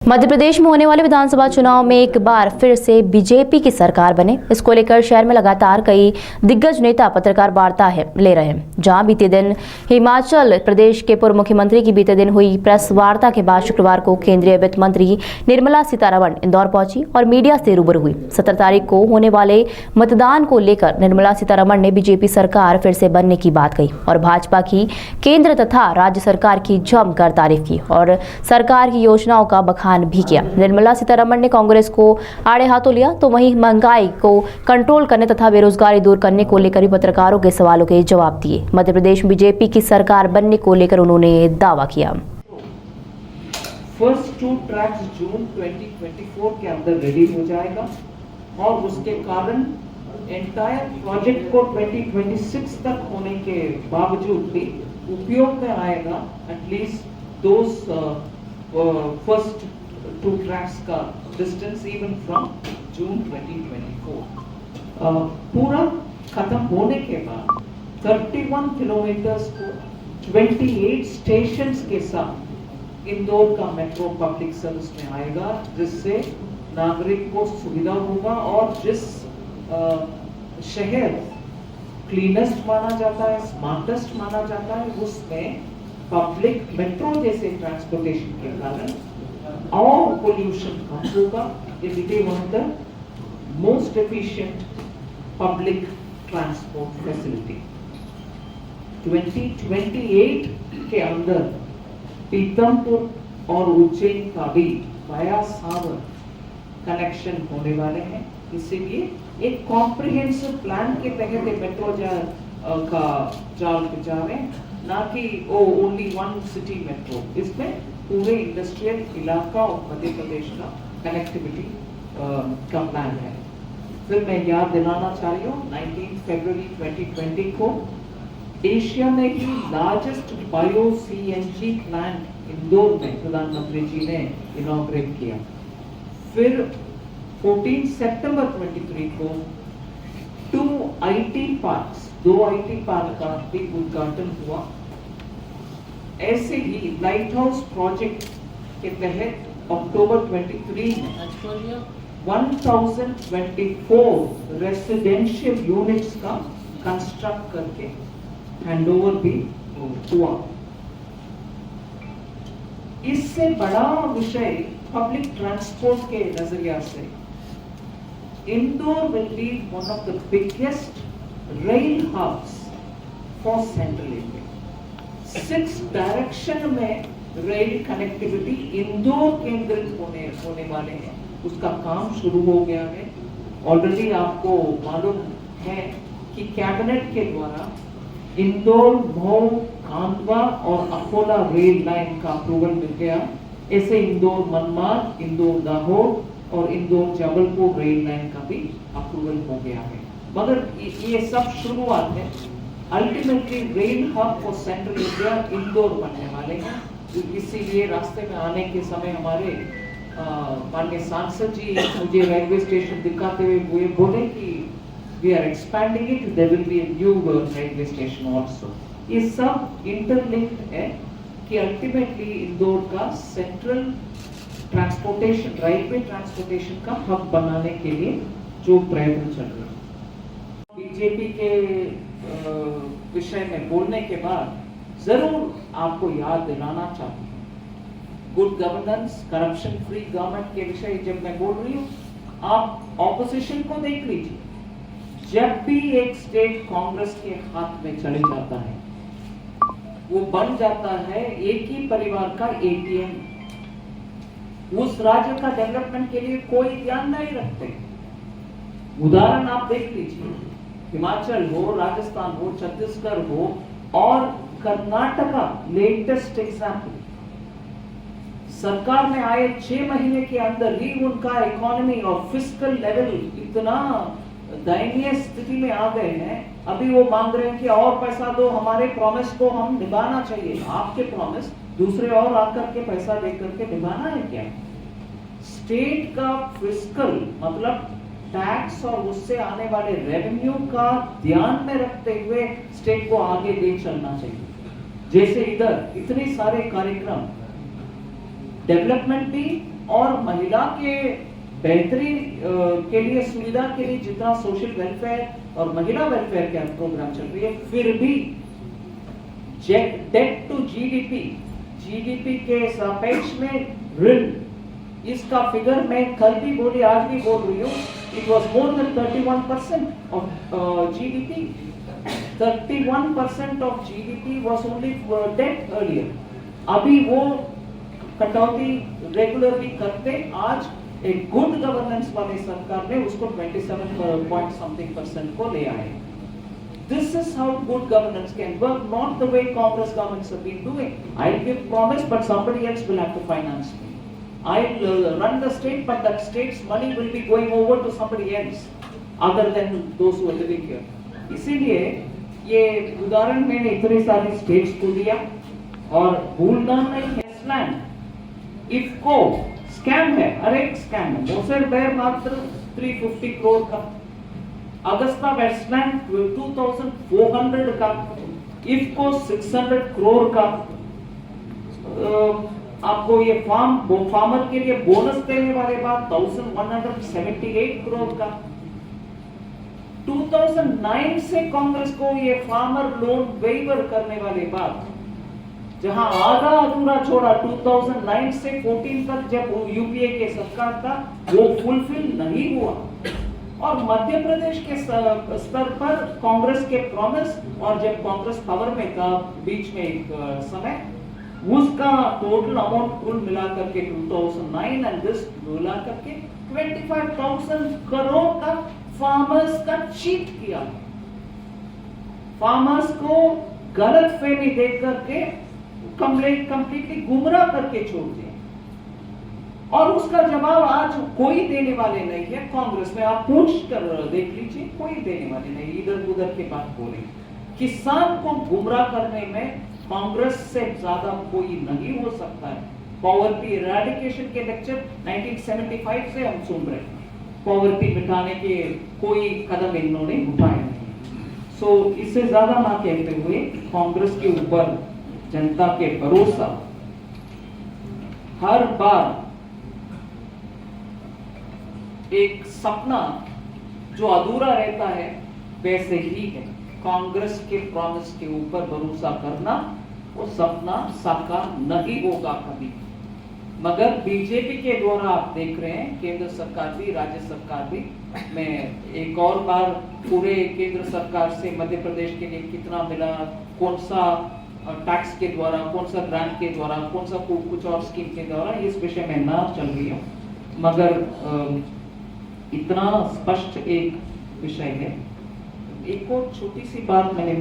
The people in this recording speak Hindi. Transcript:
मध्य प्रदेश में होने वाले विधानसभा चुनाव में एक बार फिर से बीजेपी की सरकार बने, इसको लेकर शहर में लगातार कई दिग्गज नेता पत्रकार वार्ता ले रहे हैं। जहां बीते दिन हिमाचल प्रदेश के पूर्व मुख्यमंत्री की बीते दिन हुई प्रेस वार्ता के बाद शुक्रवार को केंद्रीय वित्त मंत्री निर्मला सीतारमण इंदौर पहुंची और मीडिया से रूबरू हुई। 17 तारीख को होने वाले मतदान को लेकर निर्मला सीतारमण ने बीजेपी सरकार फिर से बनने की बात कही और भाजपा की केंद्र तथा राज्य सरकार की जमकर तारीफ की और सरकार की योजनाओं का बखान भी किया। निर्मला सीतारमण ने कांग्रेस को आड़े हाथों लिया तो वहीं महंगाई को कंट्रोल करने तथा बेरोजगारी दूर करने को लेकर भी पत्रकारों के सवालों के जवाब दिए। मध्य प्रदेश में बीजेपी की सरकार बनने को लेकर उन्होंने दावा किया। फर्स्ट 2 ट्रैक्स जून 2024 के अंदर रेडी हो जाएगा और उसके कारण एंटायर प्रोजेक्ट को 2026 तक होने के बावजूद भी उपयोग में आएगा। एटलीस्ट फर्स्ट 2 ट्रैक्स का डिस्टेंस इवन फ्रॉम जून 2024 पूरा खत्म होने के बाद 31 किलोमीटर्स को 28 स्टेशंस के साथ इंदौर का मेट्रो पब्लिक सर्विस में आएगा, जिससे नागरिक को सुविधा होगा और जिस शहर क्लीनेस्ट माना जाता है, स्मार्टेस्ट माना जाता है, उसमें पब्लिक मेट्रो जैसे ट्रांसपोर्टेशन के कारण और पोल्यूशन कम होगा। It will be one of the most efficient public transport facility. 2028 के अंदर पीतमपुर और उज्जैन का भी वाया सावर कनेक्शन होने वाले हैं। इसीलिए एक कॉम्प्रिहेंसिव प्लान के तहत मेट्रो का जाल बिछा रहे हैं, ना कि ओनली वन सिटी मेट्रो। इसमें पूरे इंडस्ट्रियल इलाका और मध्य प्रदेश का कनेक्टिविटी का प्लान है। फिर मैं याद दिलाना चाह रही हूँ 19 फरवरी 2020 को एशिया में ही largest bio CNG plant Indore में प्रधानमंत्री जी ने इनॉग्रेट किया। फिर 14 सितंबर 23 को 2 IT पार्क का भी उद्घाटन हुआ। ऐसे ही लाइट हाउस प्रोजेक्ट के तहत अक्टूबर 23 में 1024 रेसिडेंशियल यूनिट्स का कंस्ट्रक्ट करके हैंडओवर भी हुआ। इससे बड़ा विषय पब्लिक ट्रांसपोर्ट के नजरिया से Indore will be one of the biggest rail hubs for central India. 6 direction में रेल कनेक्टिविटी इंदौर केंद्रित होने वाले हैं। उसका काम शुरू हो गया है। ऑलरेडी आपको मालूम है कि कैबिनेट के द्वारा इंदौर, मऊ, खांडवा और अकोला रेल लाइन का अप्रूवल मिल गया। ऐसे इंदौर मनमाड, इंदौर दाहोद और इंदौर जबलपुर रेल लाइन का भी अप्रूवल हो गया है। मगर ये सब शुरुआत है। Ultimately rail hub for central India Indore बनने वाले हैं। इसीलिए रास्ते में आने के समय हमारे माननीय सांसद जी मुझे रेलवे स्टेशन दिखाते हुए बोले कि we are expanding it, there will be a new railway station also. ये सब इंटरलिंक्ड है कि अल्टीमेटली इंदौर का सेंट्रल ट्रांसपोर्टेशन, रेलवे ट्रांसपोर्टेशन का हब बनाने के लिए जो प्रयत्न चल रहे हैं। बीजेपी के विषय में बोलने के बाद जरूर आपको याद दिलाना चाहती हूँ good governance, corruption free government के विषय जब मैं बोल रही हूँ, आप ऑपोजिशन को देख लीजिए। जब भी एक स्टेट कांग्रेस के हाथ में चले जाता है, वो बन जाता है एक ही परिवार का ATM। उस राज्य का डेवलपमेंट के लिए कोई ध्यान नहीं रखते। उदाहरण आप देख लीजिए, हिमाचल हो, राजस्थान हो, छत्तीसगढ़ हो और कर्नाटका लेटेस्ट एग्जाम्पल। सरकार में आए 6 महीने के अंदर ही उनका इकोनॉमी और फिस्कल लेवल इतना दयनीय स्थिति में आ गए हैं। अभी वो मांग रहे हैं कि और पैसा दो, हमारे प्रॉमिस को हम निभाना चाहिए। आपके प्रॉमिस दूसरे और आकर के पैसा देकर के निभाना है क्या? स्टेट का फिस्कल मतलब टैक्स और उससे आने वाले रेवेन्यू का ध्यान में रखते हुए स्टेट को आगे ले चलना चाहिए। जैसे इधर इतने सारे कार्यक्रम डेवलपमेंट भी और महिला के बेहतरी के लिए, सुविधा के लिए जितना सोशल वेलफेयर और महिला वेलफेयर का प्रोग्राम चल रही है, फिर भी डेट टू जीडीपी के सापेक्ष में ऋण, इसका फिगर मैं कल भी बोली, आज भी बोल रही हूँ, it was more than 31% of GDP. 31% of GDP was only debt earlier. अभी वो कटौती रेगुलरली करते आज एक गुड गवर्नेंस वाली सरकार ने उसको 27% को ले आए. This is how good governance can work, not the way Congress governments have been doing. I'll give promise, but somebody else will have to finance me. I'll run the state, but that state's money will be going over to somebody else, other than those who are living here. इसीलिए ये उदाहरण मैंने इतने सारे स्टेट्स को दिया, और भूलना नहीं है स्लैम, इफको स्कैम है, अरे स्कैम है. मोसेर बेर मात्र 350 करोड़ का, अगस्ता वेस्टलैंड 2400 का, इफको 600 करोड़ का. आपको ये फार्मर के लिए बोनस देने वाले बाद 1178 करोड़ का. 2009 से कांग्रेस को ये फार्मर लोन वेवर करने वाले बाद, जहां आधा अधूरा छोड़ा 2009 से 14 तक जब यूपीए के सरकार था, वो फुलफिल नहीं हुआ. और मध्य प्रदेश के स्तर पर कांग्रेस के प्रॉमिस, और जब कांग्रेस पावर में था बीच में एक समय, उसका टोटल अमाउंट कुल मिला करके 2009 एंड दिस मिला करके 25,000 करोड़ का फार्मर्स का चीट किया. फार्मर्स को गलत फहमी दे करके कंप्लीटली गुमराह करके छोड़ दिया. और उसका जवाब आज कोई देने वाले नहीं है. कांग्रेस में आप पूछ कर देख लीजिए, कोई देने वाले नहीं. इधर उधर के बात बोले. किसान को गुमराह करने में कांग्रेस से ज्यादा कोई नहीं हो सकता है. पॉवर्टी इरेडिकेशन के लेक्चर 1975 से हम सुन रहे हैं. पॉवर्टी मिटाने के कोई कदम इन्होंने उठाए नहीं. सो इससे ज्यादा ना कहते हुए, कांग्रेस के ऊपर जनता के भरोसा हर बार एक सपना जो अधूरा रहता है वैसे ही है. कांग्रेस के प्रॉमिस के ऊपर भरोसा करना, वो सपना साकार नहीं होगा कभी. मगर बीजेपी के द्वारा आप देख रहे हैं, केंद्र सरकार भी, राज्य सरकार भी. मैं एक और बार पूरे केंद्र सरकार से मध्य प्रदेश के लिए कितना मिला, कौन सा टैक्स के द्वारा, कौन सा ग्रांट के द्वारा, कौन सा कुछ और स्कीम के द्वारा, इस विषय में ना चल रही हूँ. मगर इतना स्पष्ट एक विषय है. एक और छोटी सी बात मैंने